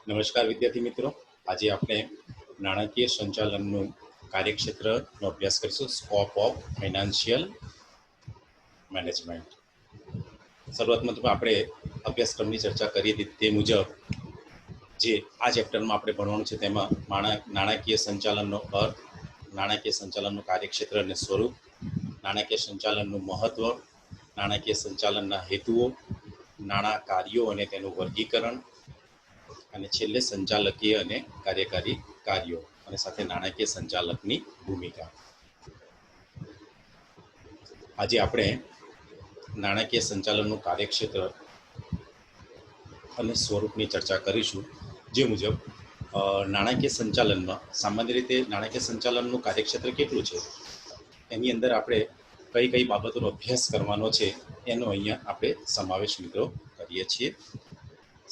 નમસ્કાર વિદ્યાર્થી મિત્રો, આજે આપણે નાણાકીય સંચાલનનું કાર્યક્ષેત્રનો અભ્યાસ કરીશું. Scope of financial management. શરૂઆતમાં તો આપણે અભ્યાસક્રમની ચર્ચા કરી હતી તે મુજબ જે આ ચેપ્ટરમાં આપણે ભણવાનું છે તેમાં નાણાકીય સંચાલનનો અર્થ, નાણાકીય સંચાલનનું કાર્યક્ષેત્ર અને સ્વરૂપ, નાણાકીય સંચાલનનું મહત્વ, નાણાકીય સંચાલનના હેતુઓ, નાણાં કાર્યો અને તેનું વર્ગીકરણ, અને છેલ્લે સંચાલકીય અને કાર્યકારી કાર્યો અને સાથે નાણાકીય સંચાલકની ભૂમિકા. આજે આપણે નાણાકીય સંચાલનનું કાર્યક્ષેત્ર અને સ્વરૂપની ચર્ચા કરીશું. જે મુજબ નાણાકીય સંચાલનમાં સામાન્ય રીતે નાણાકીય સંચાલનનું કાર્યક્ષેત્ર કેટલું છે, એની અંદર આપણે કઈ કઈ બાબતોનો અભ્યાસ કરવાનો છે એનો અહીંયા આપણે સમાવેશ મિત્રો કરીએ છીએ.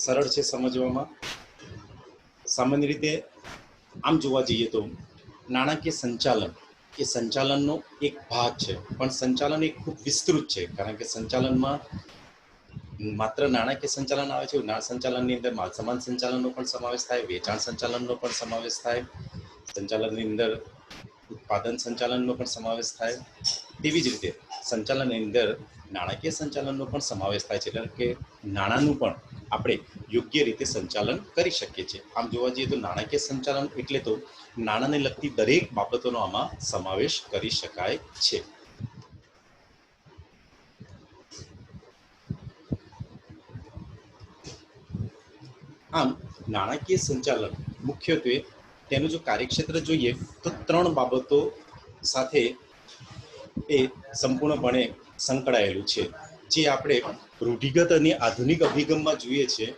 સરળ છે સમજવામાં. સામાન્ય રીતે આમ જોવા જઈએ તો નાણાકીય સંચાલન એ સંચાલનનો એક ભાગ છે, પણ સંચાલન એ ખૂબ વિસ્તૃત છે. કારણ કે સંચાલનમાં માત્ર નાણાકીય સંચાલન આવે છે, સંચાલનની અંદર માલસામાન સંચાલનનો પણ સમાવેશ થાય, વેચાણ સંચાલનનો પણ સમાવેશ થાય, સંચાલનની અંદર ઉત્પાદન સંચાલનનો પણ સમાવેશ થાય. તેવી જ રીતે સંચાલનની અંદર નાણાકીય સંચાલનનો પણ સમાવેશ થાય છે. એટલે કે નાણાંનું પણ આપણે યોગ્ય રીતે સંચાલન કરી શકીએ છીએ. આમ જોવા જઈએ તો નાણાકીય સંચાલન એટલે તો નાણાંને લગતી દરેક બાબતોનો આમાં સમાવેશ કરી શકાય છે. આમ નાણાકીય સંચાલન મુખ્યત્વે તેનું જો કાર્યક્ષેત્ર જોઈએ તો ત્રણ બાબતો સાથે એ સંપૂર્ણપણે સંકળાયેલું છે. જે આપણે રૂઢિગત અને આધુનિક અભિગમમાં જોઈએ છીએ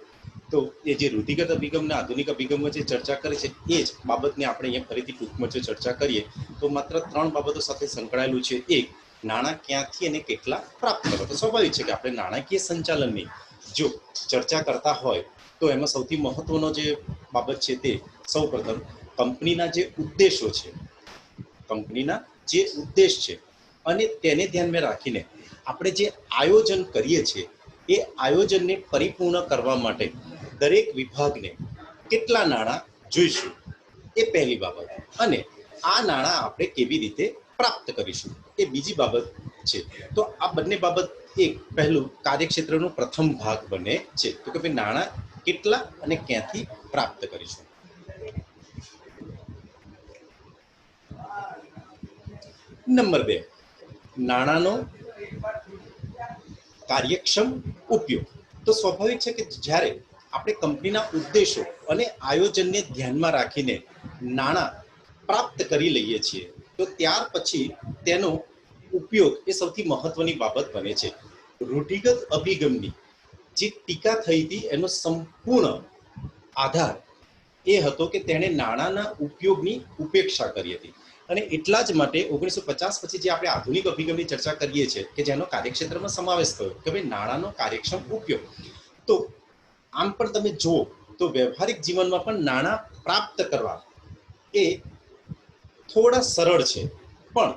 તો એ જે રૂઢિગત અભિગમ અને આધુનિક અભિગમમાં જે ચર્ચા કરી છે એ જ બાબતને આપણે અહીંયા ફરીથી ટૂંકમાં જો ચર્ચા કરીએ તો માત્ર ત્રણ બાબતો સાથે સંકળાયેલું છે. એક, નાણાં ક્યાંથી અને કેટલા પ્રાપ્ત કરવા. તો સ્વાભાવિક છે કે આપણે નાણાકીય સંચાલનની જો ચર્ચા કરતા હોય તો એમાં સૌથી મહત્વનો જે બાબત છે તે સૌપ્રથમ કંપનીના જે ઉદ્દેશો છે, કંપનીના જે ઉદ્દેશ છે અને તેને ધ્યાનમાં રાખીને આપણે જે આયોજન કરીએ છીએ એ આયોજનને પરિપૂર્ણ કરવા માટે દરેક વિભાગને કેટલા નાણાં જોઈશું એ પહેલી બાબત. અને આ નાણાં આપણે કેવી રીતે પ્રાપ્ત કરીશું એ બીજી બાબત છે. તો આ બંને બાબત એક પહેલું કાર્યક્ષેત્રનો પ્રથમ ભાગ બને છે. તો કે ભાઈ નાણાં કેટલા અને ક્યાંથી પ્રાપ્ત કરીશું. નંબર 2, નાણાંનો કાર્યક્ષમ ઉપયોગ. તો સ્વાભાવિક છે કે જ્યારે આપણે કંપનીના ઉદ્દેશો અને આયોજનને ધ્યાનમાં રાખીને નાણાં પ્રાપ્ત કરી લઈએ છીએ તો ત્યાર પછી તેનો ઉપયોગ એ સૌથી મહત્વની બાબત બને છે. રૂઢિગત અભિગમની જે ટીકા થઈ હતી એનો સંપૂર્ણ આધાર એ હતો કે તેણે નાણાંના ઉપયોગની ઉપેક્ષા કરી હતી. અને એટલા જ માટે 1950 પછી જે આપણે આધુનિક અભિગમની ચર્ચા કરીએ છીએ કે જેનો કાર્યક્ષેત્રમાં સમાવેશ થયો કે ભાઈ નાણાંનો કાર્યક્ષમ ઉપયોગ. તો આમ પણ તમે જુઓ તો વ્યવહારિક જીવનમાં પણ નાણાં પ્રાપ્ત કરવા એ થોડા સરળ છે, પણ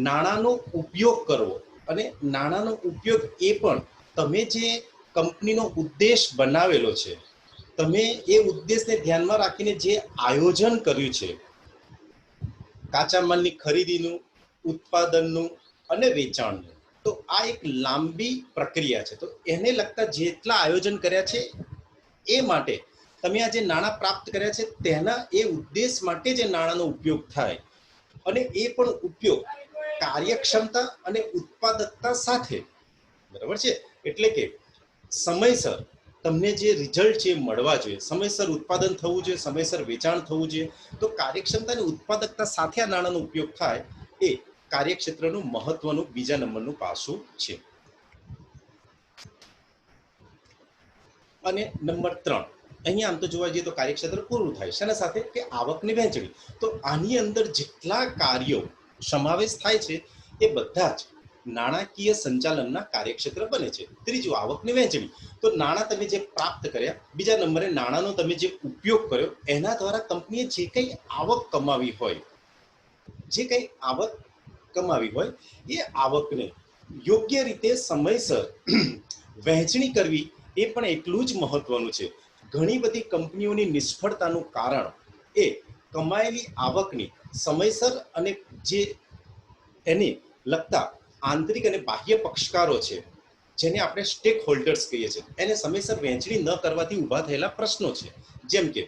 નાણાંનો ઉપયોગ કરવો અને નાણાંનો ઉપયોગ એ પણ તમે જે કંપનીનો ઉદ્દેશ બનાવેલો છે, તમે એ ઉદ્દેશને ધ્યાનમાં રાખીને જે આયોજન કર્યું છે, કાચા માલની ખરીદીનું, ઉત્પાદનનું અને વેચાણનું, તો આ એક લાંબી પ્રક્રિયા છે. તો એને લગતા જેટલા આયોજન કર્યા છે એ માટે તમે આ જે નાણાં પ્રાપ્ત કર્યા છે તેના એ ઉદ્દેશ માટે જે નાણાંનો ઉપયોગ થાય અને એ પણ ઉપયોગ કાર્યક્ષમતા અને ઉત્પાદકતા સાથે, બરાબર છે. એટલે કે સમયસર તમને જે રિઝલ્ટ છે મળવા જોઈએ, સમયસર ઉત્પાદન થવું જોઈએ, સમયસર વેચાણ થવું જોઈએ. તો કાર્યક્ષમતા અને ઉત્પાદકતા સાથે આ નાણાંનો ઉપયોગ થાય એ કાર્યક્ષેત્રનું મહત્વનું બીજા નંબરનું પાસું છે. અને નંબર 3, અહીંયા આમ તો જોવા જઈએ તો કાર્યક્ષેત્ર પૂરું થાય છે એના સાથે કે આવકની વહેંચણી. તો આની અંદર જેટલા કાર્યો સમાવેશ થાય છે એ બધા જ નાણાકીય સંચાલનના કાર્યક્ષેત્ર બને છે. ત્રીજું, આવકની વહેંચણી. તો નાણાં તમે જે પ્રાપ્ત કર્યા, બીજા નંબરે નાણાંનો તમે જે ઉપયોગ કર્યો, એના દ્વારા કંપનીએ જે કંઈ આવક કમાવી હોય, એ આવકને યોગ્ય રીતે સમયસર વહેંચણી કરવી એ પણ એટલું જ મહત્વનું છે. ઘણી બધી કંપનીઓની નિષ્ફળતાનું કારણ એ કમાયેલી આવકની સમયસર અને જે એને લગતા આંતરિક અને બાહ્ય પક્ષકારો છે, જેને આપણે સ્ટેક હોલ્ડર્સ કહીએ છીએ, એને સમયસર વહેંચણી ન કરવાથી ઊભા થયેલા પ્રશ્નો છે. જેમ કે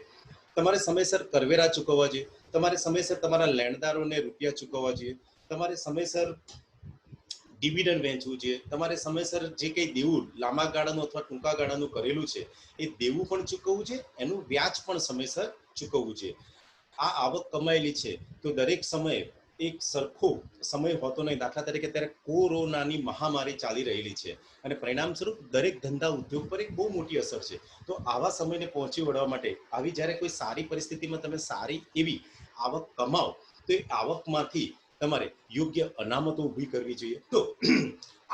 તમારે સમયસર કરવેરા ચૂકવવા જોઈએ, તમારે સમયસર તમારા લેણદારોને રૂપિયા ચૂકવવા જોઈએ, તમારે સમયસર ડિવિડન્ડ વહેંચવું જોઈએ, તમારે સમયસર જે કંઈ દેવું લાંબા ગાળાનું અથવા ટૂંકા ગાળાનું કરેલું છે એ દેવું પણ ચૂકવવું છે, એનું વ્યાજ પણ સમયસર ચૂકવવું છે. આ આવક કમાયેલી છે તો દરેક સમયે એક સરખો સમય હોતો નહીં. દાખલા તરીકે અત્યારે કોરોનાની મહામારી ચાલી રહેલી છે અને પરિણામ સ્વરૂપ દરેક ધંધા ઉદ્યોગ પર એક બહુ મોટી અસર છે. તો આવા સમયને પહોંચી વળવા માટે આવી જ્યારે કોઈ સારી પરિસ્થિતિમાં તમે સારી એવી આવક કમાઓ તો એ આવકમાંથી તમારે યોગ્ય અનામતો ઊભી કરવી જોઈએ. તો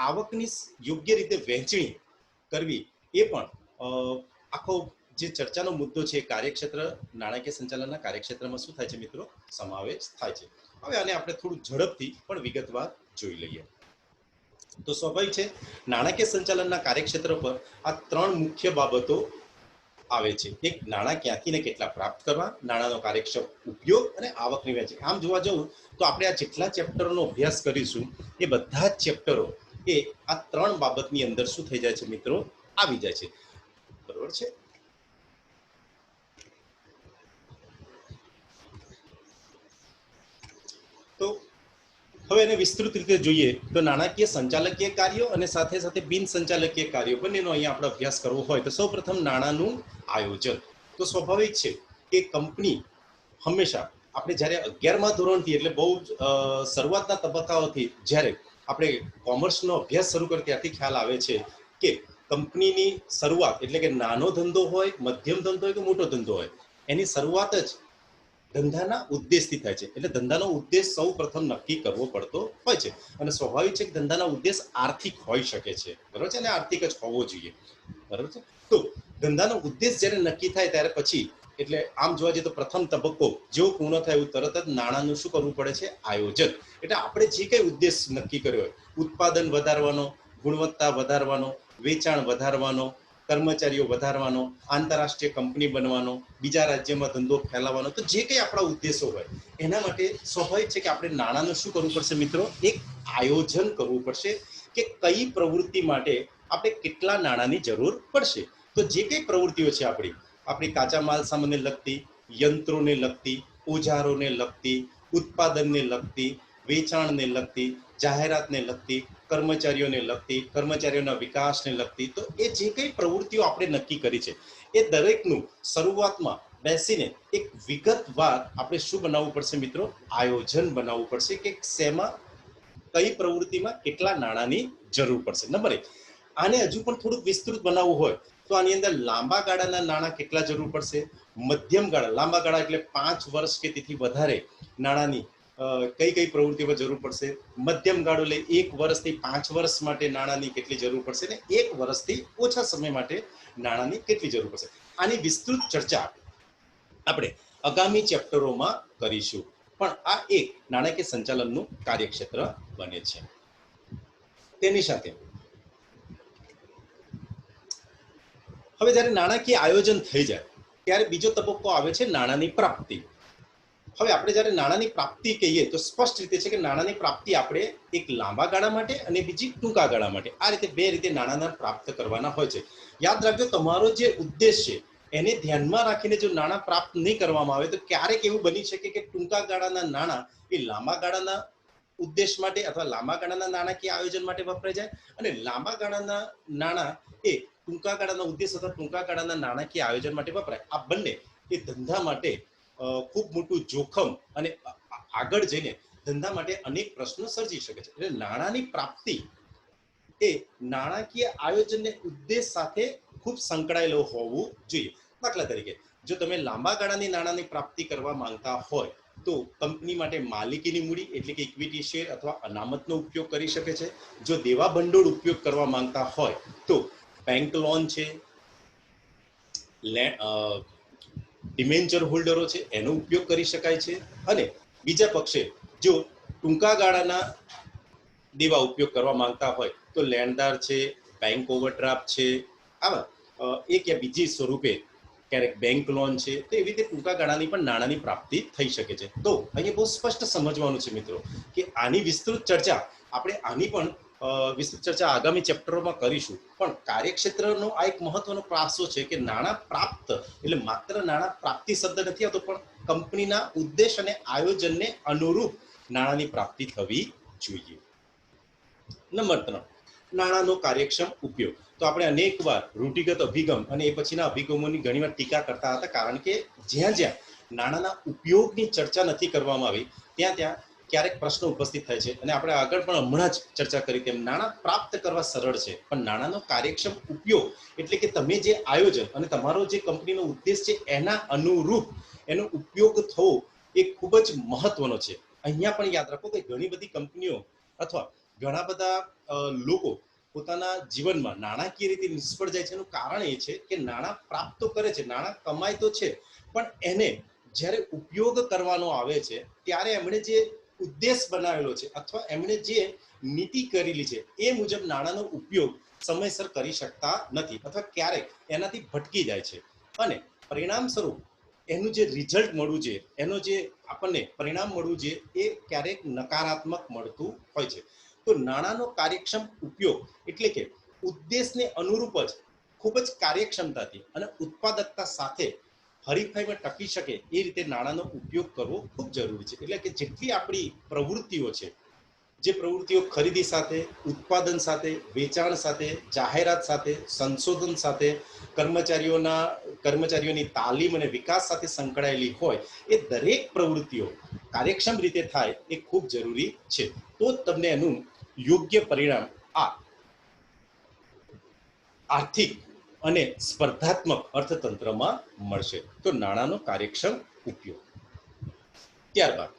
આવકની યોગ્ય રીતે વહેંચણી કરવી એ પણ આખો જે ચર્ચાનો મુદ્દો છે કાર્યક્ષેત્ર નાણાકીય સંચાલનના કાર્યક્ષેત્રમાં શું થાય છે મિત્રો, સમાવેશ થાય છે. હવે આને આપણે થોડું ઝડપથી પણ વિગતવાર જોઈ લઈએ. તો સ્વાભાવિક છે નાણાકીય સંચાલનના કાર્યક્ષેત્ર પર આ 3 મુખ્ય બાબતો આવે છે. એક, નાણાં ક્યાંથી ને કેટલા પ્રાપ્ત કરવા, નાણાંનો કાર્યક્ષમ ઉપયોગ અને આવકની વહેંચણી. આમ જોવા જવું તો આપણે આ જેટલા ચેપ્ટરોનો અભ્યાસ કરીશું એ બધા જ ચેપ્ટરો એ આ 3 બાબતની અંદર શું થઈ જાય છે મિત્રો, આવી જાય છે. બરોબર છે. તો હવે એને વિસ્તૃત રીતે જોઈએ તો નાણાકીય સંચાલકીય કાર્યો અને સાથે સાથે બિન સંચાલકીય કાર્યો બંનેનો અહીંયા આપણે અભ્યાસ કરવો હોય તો સૌપ્રથમ નાણાંનું આયોજન. તો સ્વાભાવિક છે કે કંપની હંમેશા આપણે જ્યારે 11મા ધોરણથી એટલે બહુ શરૂઆતના તબક્કાઓથી જ્યારે આપણે કોમર્સનો અભ્યાસ શરૂ કરીએ ત્યારથી ખ્યાલ આવે છે કે કંપનીની શરૂઆત એટલે કે નાનો ધંધો હોય, મધ્યમ ધંધો હોય કે મોટો ધંધો હોય, એની શરૂઆત જ ધંધાના ઉદ્દેશથી થાય છે. એટલે ધંધાનો ઉદ્દેશ સૌ પ્રથમ નક્કી કરવો પડતો હોય છે અને સ્વાભાવિક છે કે ધંધાના ઉદ્દેશ આર્થિક હોઈ શકે છે. બરોબર છે, અને આર્થિક જ હોવો જોઈએ. બરોબર છે. તો ધંધાનો ઉદ્દેશ જ્યારે નક્કી થાય ત્યારે પછી એટલે આમ જોવા જઈએ તો પ્રથમ તબક્કો જેવો પૂર્ણ થાય એવું તરત જ નાણાંનું શું કરવું પડે છે, આયોજન. એટલે આપણે જે કંઈ ઉદ્દેશ નક્કી કર્યો હોય, ઉત્પાદન વધારવાનો, ગુણવત્તા વધારવાનો, વેચાણ વધારવાનો, કર્મચારીઓ વધારવાનો, આંતરરાષ્ટ્રીય કંપની બનવાનો, બીજા રાજ્યમાં ધંધો ફેલાવવાનો, તો જે કંઈ આપણા ઉદ્દેશો હોય એના માટે સ્વાભાવિક છે કે આપણે નાણાંનું શું કરવું પડશે મિત્રો, એક આયોજન કરવું પડશે કે કઈ પ્રવૃત્તિ માટે આપણે કેટલા નાણાંની જરૂર પડશે. તો જે કંઈ પ્રવૃત્તિઓ છે આપણી કાચા માલ સામાનને લગતી, યંત્રોને લગતી, ઓજારોને લગતી, ઉત્પાદનને લગતી, વેચાણને લગતી, જાહેરાતને લગતી, કર્મચારીઓને લગતી, કર્મચારીઓના વિકાસને લગતી, તો એ જે કંઈ પ્રવૃત્તિઓ આપણે નક્કી કરી છે એ દરેકનું શરૂઆતમાં બેસીને એક વિગતવાર આપણે શું બનાવવું પડશે મિત્રો, આયોજન બનાવવું પડશે કે શેમાં કઈ પ્રવૃત્તિમાં કેટલા નાણાંની જરૂર પડશે. નંબર 1, આને હજુ પણ થોડુંક વિસ્તૃત બનાવવું હોય તો આની અંદર લાંબા ગાળાના નાણાં કેટલા જરૂર પડશે, મધ્યમ ગાળા, લાંબા ગાળા એટલે 5 વર્ષ કે તેથી વધારે નાણાંની કઈ કઈ પ્રવૃત્તિમાં જરૂર પડશે, મધ્યમ ગાળો એટલે 1 વર્ષથી 5 વર્ષ માટે નાણાંની કેટલી જરૂર પડશે અને 1 વર્ષથી ઓછા સમય માટે નાણાંની કેટલી જરૂર પડશે. આની વિસ્તૃત ચર્ચા આપણે આગામી ચેપ્ટરોમાં કરીશું. પણ આ એક નાણાકીય સંચાલનનું કાર્યક્ષેત્ર બને છે. તેની સાથે હવે જ્યારે નાણાકીય આયોજન થઈ જાય ત્યારે બીજો તબક્કો આવે છે નાણાંની પ્રાપ્તિ. હવે આપણે જ્યારે નાણાંની પ્રાપ્તિ કહીએ તો સ્પષ્ટ રીતે છે કે નાણાંની પ્રાપ્તિ આપણે એક લાંબા ગાળા માટે અને બીજી ટૂંકા ગાળા માટે, આ રીતે 2 રીતે નાણાં પ્રાપ્ત કરવાના હોય છે. યાદ રાખજો, તમારો જે ઉદ્દેશ છે એને ધ્યાનમાં રાખીને જો નાણાં પ્રાપ્ત નહીં કરવામાં આવે તો ક્યારેક એવું બની શકે કે ટૂંકા ગાળાના નાણાં એ લાંબા ગાળાના ઉદ્દેશ માટે અથવા લાંબા ગાળાના નાણાકીય આયોજન માટે વપરાઈ જાય અને લાંબા ગાળાના નાણાં એ ટૂંકા ગાળાના ઉદ્દેશ અથવા ટૂંકા ગાળાના નાણાકીય આયોજન માટે વપરાય. આ બંને એ ધંધા માટે ખૂબ મોટું જોખમ અને આગળ જઈને ધંધા માટે અનેક પ્રશ્નો સર્જી શકે છે. એટલે નાણાંની પ્રાપ્તિ એ નાણાકીય આયોજનને ઉદ્દેશ સાથે ખૂબ સંકળાયેલો હોવું જોઈએ. દાખલા તરીકે જો તમે લાંબા ગાળાની નાણાંની પ્રાપ્તિ કરવા માંગતા હોય તો કંપની માટે માલિકીની મૂડી એટલે કે ઇક્વિટી શેર અથવા અનામતનો ઉપયોગ કરી શકે છે. જો દેવા ભંડોળ ઉપયોગ કરવા માંગતા હોય તો બેંક લોન છે, ડિમેન્ચર હોલ્ડરો છે એનો ઉપયોગ કરી શકાય છે. અને બીજા પક્ષે જો ટૂંકા ગાળાના દેવા ઉપયોગ કરવા માંગતા હોય તો લેણદાર છે, બેંક ઓવરડ્રાફ્ટ છે, આવા એક યા બીજી સ્વરૂપે ક્યારેક બેંક લોન છે, તો એવી રીતે ટૂંકા ગાળાની પણ નાણાંની પ્રાપ્તિ થઈ શકે છે. તો અહીંયા બહુ સ્પષ્ટ સમજવાનું છે મિત્રો કે આની વિસ્તૃત ચર્ચા આપણે આની પણ વિસ્તૃત ચર્ચા આગામી ચેપ્ટરોમાં કરીશું. પણ કાર્યક્ષેત્રનો આ એક મહત્વનો પાસો છે કે નાણાં પ્રાપ્ત એટલે માત્ર નાણાં પ્રાપ્તિ શબ્દ નથી આવતો, પણ કંપનીના ઉદ્દેશ અને આયોજનને અનુરૂપ નાણાંની પ્રાપ્તિ થવી જોઈએ. નંબર 3, નાણાંનો કાર્યક્ષમ ઉપયોગ. તો આપણે અનેકવાર રૂઢિગત અભિગમ અને એ પછીના અભિગમોની ઘણીવાર ટીકા કરતા હતા, કારણ કે જ્યાં જ્યાં નાણાંના ઉપયોગની ચર્ચા નથી કરવામાં આવી ત્યાં ત્યાં ક્યારેક પ્રશ્ન ઉપસ્થિત થાય છે. અને આપણે આગળ પણ હમણાં જ ચર્ચા કરી તેમ નાણાં પ્રાપ્ત કરવા સરળ છે, પણ નાણાંનો કાર્યક્ષમ ઉપયોગ એટલે કે તમે જે આયોજન અને તમારો જે કંપનીનો ઉદ્દેશ છે એના અનુરૂપ એનો ઉપયોગ થવો એ ખૂબ જ મહત્વનો છે. અહીંયા પણ યાદ રાખો કે ઘણી બધી કંપનીઓ અથવા ઘણા બધા લોકો પોતાના જીવનમાં નાણાકીય રીતે નિષ્ફળ જાય છે. એનું કારણ એ છે કે નાણાં પ્રાપ્ત તો કરે છે, નાણાં કમાય તો છે, પણ એને જ્યારે ઉપયોગ કરવાનો આવે છે ત્યારે એમણે જે ઉદ્દેશ બનાવેલો છે અથવા એમણે જે નીતિ કરેલી છે એ મુજબ નાણાંનો ઉપયોગ સમયસર કરી શકતા નથી અથવા ક્યારેક એનાથી ભટકી જાય છે. અને પરિણામ સ્વરૂપ એનું જે રિઝલ્ટ મળવું છે, એનો જે આપણને પરિણામ મળવું છે એ ક્યારેક નકારાત્મક મળતું હોય છે. તો નાણાંનો કાર્યક્ષમ ઉપયોગ એટલે કે ઉદ્દેશને અનુરૂપ જ ખૂબ જ કાર્યક્ષમતાથી અને ઉત્પાદકતા સાથે હરીફાઈમાં ટકી શકે એ રીતે નાણાંનો ઉપયોગ કરવો ખૂબ જરૂરી છે. એટલે કે જેટલી આપણી પ્રવૃત્તિઓ છે, જે પ્રવૃત્તિઓ ખરીદી સાથે, ઉત્પાદન સાથે, વેચાણ સાથે, જાહેરાત સાથે, સંશોધન સાથે, કર્મચારીઓની તાલીમ અને વિકાસ સાથે સંકળાયેલી હોય, એ દરેક પ્રવૃત્તિઓ કાર્યક્ષમ રીતે થાય એ ખૂબ જરૂરી છે. તો જ તમને એનું યોગ્ય પરિણામ આ આર્થિક અને સ્પર્ધાત્મક અર્થતંત્રમાં મળશે. તો નાણાંનો કાર્યક્ષમ ઉપયોગ. ત્યારબાદ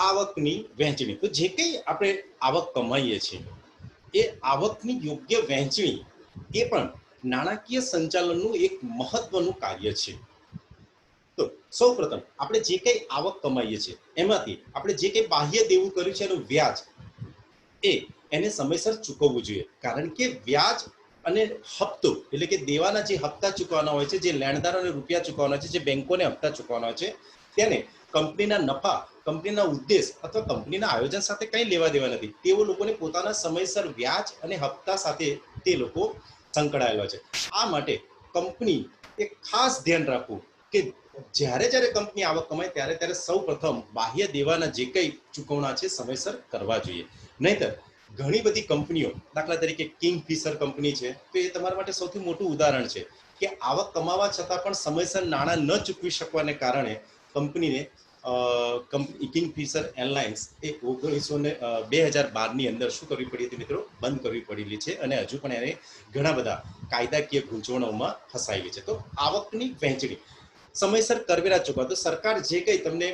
આવકની વહેંચણી. તો જે કંઈ આપણે આવક કમાઈએ છીએ એ આવકની યોગ્ય વહેંચણી એ પણ નાણાકીય સંચાલનનું એક મહત્વનું કાર્ય છે. તો સૌપ્રથમ આપણે જે કંઈ આવક કમાઈએ છીએ એમાંથી આપણે જે કંઈ બાહ્ય દેવું કર્યું છે એનું વ્યાજ એને સમયસર ચૂકવવું જોઈએ. કારણ કે વ્યાજ અને હપ્તો એટલે કે દેવાના જે હપ્તા ચૂકવવાના હોય છે, જે લેણદારોને રૂપિયા ચૂકવવાના છે, જે બેંકોને હપ્તા ચૂકવવાના હોય છે, તેને કંપનીના નફા, કંપનીના ઉદ્દેશ અથવા કંપનીના આયોજન સાથે કંઈ લેવા દેવા નથી. તેઓ લોકોને પોતાના સમયસર વ્યાજ અને હપ્તા સાથે તે લોકો સંકળાયેલા છે. આ માટે કંપની એ ખાસ ધ્યાન રાખવું કે જ્યારે જ્યારે કંપની આવક કમાય ત્યારે ત્યારે સૌ પ્રથમ બાહ્ય દેવાના જે કંઈ ચૂકવણા છે સમયસર કરવા જોઈએ. નહીતર ઘણી બધી કંપનીઓ, દાખલા તરીકે કિંગફિશર કંપની છે, તો એ તમારા માટે સૌથી મોટું ઉદાહરણ છે કે આવક કમાવા છતાં પણ સમયસર નાણાં ન ચૂકવી શકવાને કારણે કંપનીને કિંગફિશર એરલાઇન્સ એ 2012ની અંદર શું કરવી પડી હતી મિત્રો? બંધ કરવી પડેલી છે અને હજુ પણ એને ઘણા બધા કાયદાકીય ગૂંચવણોમાં ફસાયેલી છે. તો આવકની વહેંચણી, સમયસર કરવેરા ચૂકવવા. તો સરકાર જે કંઈ તમને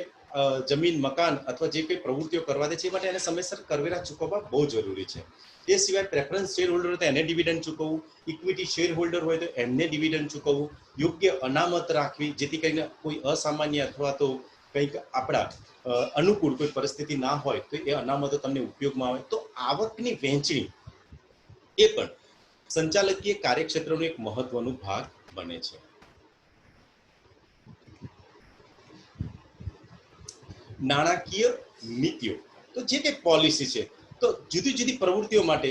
જમીન, મકાન અથવા જે કંઈ પ્રવૃત્તિઓ કરવા દે છે એ માટે એને સમયસર કરવેરા ચૂકવવા બહુ જરૂરી છે. એ સિવાય પ્રેફરન્સ શેર હોલ્ડર હોય તો એને ડિવિડન્ડ ચૂકવવું, ઇક્વિટી શેર હોલ્ડર હોય તો એમને ડિવિડન્ડ ચૂકવવું, યોગ્ય અનામત રાખવી જેથી કરીને કોઈ અસામાન્ય અથવા તો કંઈક આપણા અનુકૂળ કોઈ પરિસ્થિતિ ના હોય તો એ અનામતો તમને ઉપયોગમાં આવે. તો આવકની વહેંચણી એ પણ સંચાલકીય કાર્યક્ષેત્રનો એક મહત્વનો ભાગ બને છે. નાણાકીય નીતિઓ. તો જે કંઈ પોલિસી છે, તો જુદી જુદી પ્રવૃત્તિઓ માટે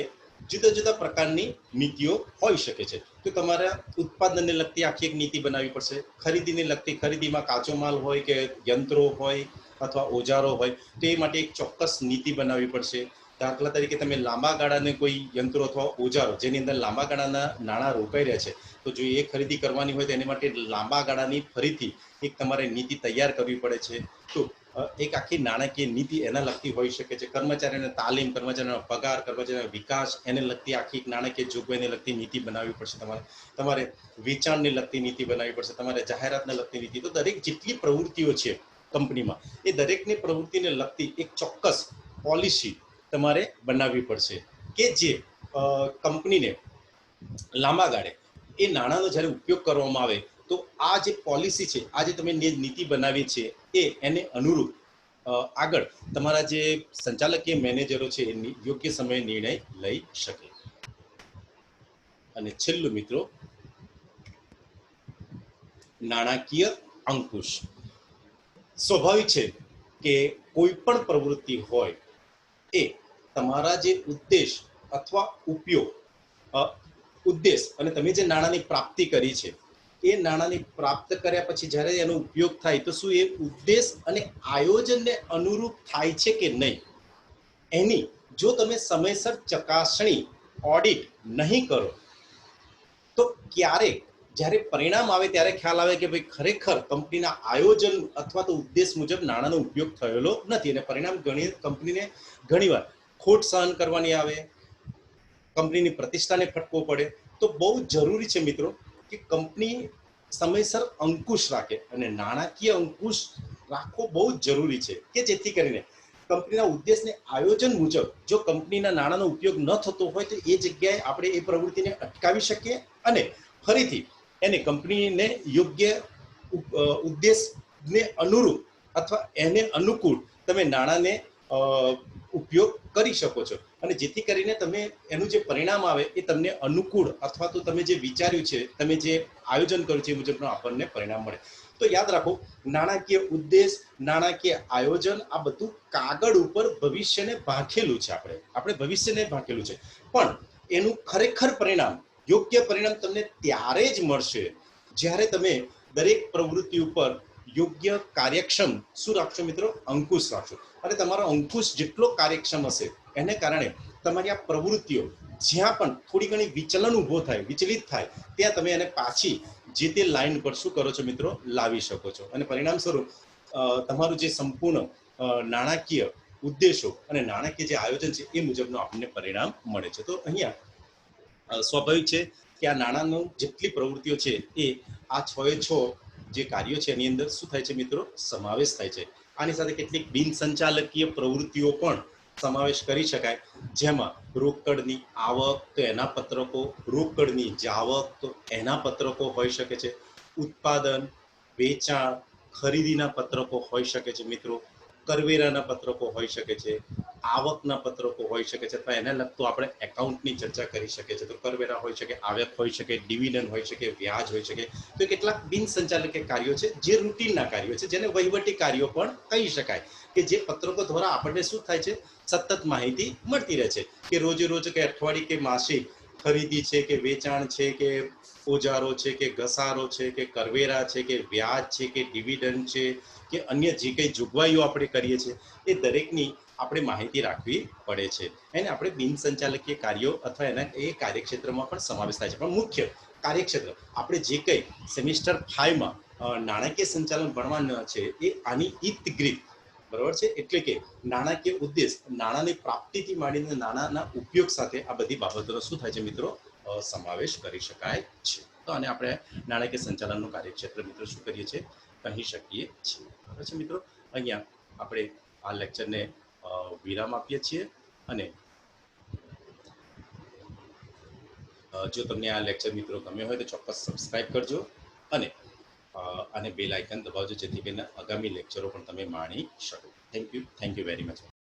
જુદા જુદા પ્રકારની નીતિઓ હોઈ શકે છે. તો તમારા ઉત્પાદનને લગતી આખી એક નીતિ બનાવવી પડશે. ખરીદીને લગતી, ખરીદીમાં કાચો માલ હોય કે યંત્રો હોય અથવા ઓજારો હોય તો એ માટે એક ચોક્કસ નીતિ બનાવવી પડશે. દાખલા તરીકે તમે લાંબા ગાળાને કોઈ યંત્રો અથવા ઓજારો જેની અંદર લાંબા ગાળાના નાણાં રોકાઈ રહ્યા છે, તો જો એ ખરીદી કરવાની હોય તો એની માટે લાંબા ગાળાની ફરીથી એક તમારે નીતિ તૈયાર કરવી પડે છે. તો એક આખી નાણાકીય નીતિ એના લગતી હોઈ શકે છે. કર્મચારીઓને તાલીમ, કર્મચારીઓનો પગાર, કર્મચારીઓનો વિકાસ એને લગતી આખી એક નાણાકીય જોગવાઈને લગતી નીતિ બનાવવી પડશે. તમારે વેચાણને લગતી નીતિ બનાવવી પડશે, તમારે જાહેરાતને લગતી નીતિ. તો દરેક જેટલી પ્રવૃત્તિઓ છે કંપનીમાં એ દરેકની પ્રવૃત્તિને લગતી એક ચોક્કસ પોલિસી તમારે બનાવવી પડશે કે જે કંપનીને લાંબા ગાળે એ નાણાંનો જ્યારે ઉપયોગ કરવામાં આવે તો આ જે પોલિસી છે, આ જે તમે નીતિ બનાવી છે, એને અનુરૂપ આગળ તમારા જે સંચાલકીય મેનેજરો છે એ યોગ્ય સમયે નિર્ણય લઈ શકે. અને છેલ્લું મિત્રો, નાણાકીય અંકુશ. સ્વાભાવિક છે કે કોઈ પણ પ્રવૃત્તિ હોય એ તમારા જે ઉદ્દેશ અથવા ઉપયોગ ઉદ્દેશ અને તમે જે નાણાંની પ્રાપ્તિ કરી છે એ નાણાંની પ્રાપ્ત કર્યા પછી જ્યારે એનો ઉપયોગ થાય તો શું એ ઉદ્દેશ અને આયોજનને અનુરૂપ થાય છે કે નહીં, એની જો તમે સમયસર ચકાસણી ઓડિટ નહીં કરો તો ક્યારેક જ્યારે પરિણામ આવે ત્યારે ખ્યાલ આવે કે ભાઈ ખરેખર કંપનીના આયોજન અથવા તો ઉદ્દેશ મુજબ નાણાંનો ઉપયોગ થયેલો નથી અને પરિણામ કંપનીને ઘણીવાર ખોટ સહન કરવાની આવે, કંપનીની પ્રતિષ્ઠાને ફટકો પડે. તો બહુ જરૂરી છે મિત્રો કે કંપની સમયસર અંકુશ રાખે અને નાણાકીય અંકુશ રાખવો બહુ જ જરૂરી છે કે જેથી કરીને કંપનીના ઉદ્દેશને આયોજન મુજબ જો કંપનીના નાણાંનો ઉપયોગ ન થતો હોય તો એ જગ્યાએ આપણે એ પ્રવૃત્તિને અટકાવી શકીએ અને ફરીથી એને કંપનીને યોગ્ય ઉદ્દેશને અનુરૂપ અથવા એને અનુકૂળ તમે નાણાંને ઉપયોગ કરી શકો છો અને જેથી કરીને તમે એનું જે પરિણામ આવે એ તમને અનુકૂળ અથવા તો તમે જે વિચાર્યું છે, તમે જે આયોજન કર્યું છે એ મુજબનું આપણને પરિણામ મળે. તો યાદ રાખો, નાણાકીય ઉદ્દેશ, નાણાકીય આયોજન આ બધું કાગળ ઉપર ભવિષ્યને ભાંખેલું છે. આપણે ભવિષ્યને ભાંખેલું છે, પણ એનું ખરેખર પરિણામ, યોગ્ય પરિણામ તમને ત્યારે જ મળશે જ્યારે તમે દરેક પ્રવૃત્તિ ઉપર યોગ્ય કાર્યક્ષમ શું રાખશો મિત્રો? અંકુશ રાખશો. અને તમારો અંકુશ જેટલો કાર્યક્ષમ હશે એને કારણે તમારી આ પ્રવૃત્તિઓ જ્યાં પણ થોડી ઘણી વિચલન ઊભો થાય, વિચલિત થાય, ત્યાં તમે એને પાછી જે તે લાઈન પર શું કરો છો મિત્રો? લાવી શકો છો અને પરિણામ સ્વરૂપ તમારું જે સંપૂર્ણ નાણાકીય ઉદ્દેશો અને નાણાકીય જે આયોજન છે એ મુજબનું આપણને પરિણામ મળે છે. તો અહીંયા સ્વાભાવિક છે કે આ નાણાંનો જેટલી પ્રવૃત્તિઓ છે એ આ 6 જે કાર્યો છે એની અંદર શું થાય છે મિત્રો? સમાવેશ થાય છે. આની સાથે કેટલીક બિન સંચાલકીય પ્રવૃત્તિઓ પણ સમાવેશ કરી શકાય, જેમાં રોકડની આવક તો એના પત્રકો, રોકડની જાવક તો એના પત્રકો હોઈ શકે છે, ઉત્પાદન, વેચાણ, ખરીદીના પત્રકો હોઈ શકે છે મિત્રો, કરવેરાના પત્રકો હોઈ શકે છે, આવકના પત્રકો હોઈ શકે છે અથવા એને લગતું આપણે એકાઉન્ટની ચર્ચા કરી શકીએ છીએ. તો કરવેરા હોઈ શકે, આવક હોઈ શકે, ડિવિડન્ડ હોઈ શકે, વ્યાજ હોઈ શકે. તો કેટલાક બિન સંચાલકીય કાર્યો છે જે રૂટીનના કાર્યો છે, જેને વહીવટી કાર્યો પણ કહી શકાય, કે જે પત્રકો દ્વારા આપણને શું થાય છે? સતત માહિતી મળતી રહે છે કે રોજે રોજ કે અઠવાડિયે કે માસિક ખરીદી છે કે વેચાણ છે કે ઓજારો છે કે ઘસારો છે કે કરવેરા છે કે વ્યાજ છે કે ડિવિડન્ડ છે કે અન્ય જે કંઈ જોગવાઈઓ આપણે કરીએ છીએ એ દરેકની આપણે માહિતી રાખવી પડે છે. એને આપણે બિન સંચાલકીય કાર્યો અથવા એના એ કાર્યક્ષેત્રમાં પણ સમાવેશ થાય છે. પણ મુખ્ય કાર્યક્ષેત્ર આપણે જે કંઈ સેમિસ્ટર 5માં નાણાકીય સંચાલન ભણવાના છે એ આની ઇતગ્રીત, બરાબર છે, એટલે કે નાણાકીય ઉદ્દેશ, નાણાંની પ્રાપ્તિથી માંડીને નાણાંના ઉપયોગ સાથે આ બધી બાબતોનો શું થાય છે મિત્રો? સમાવેશ કરી શકાય છે. તો આને આપણે નાણાકીય સંચાલનનું કાર્યક્ષેત્ર મિત્રો શું કરીએ છીએ? કહી શકીએ છીએ. બરાબર છે મિત્રો. અહીંયા આપણે આ લેક્ચરને વિરામ આપીએ છીએ અને જો તમને આ લેક્ચર મિત્રો ગમ્યો હોય તો ચોક્કસ સબસ્ક્રાઇબ કરજો અને બેલ આઇકન દબાવજો જેથી કરીને આગામી લેક્ચરો પણ તમે માણી શકો. Thank you very much.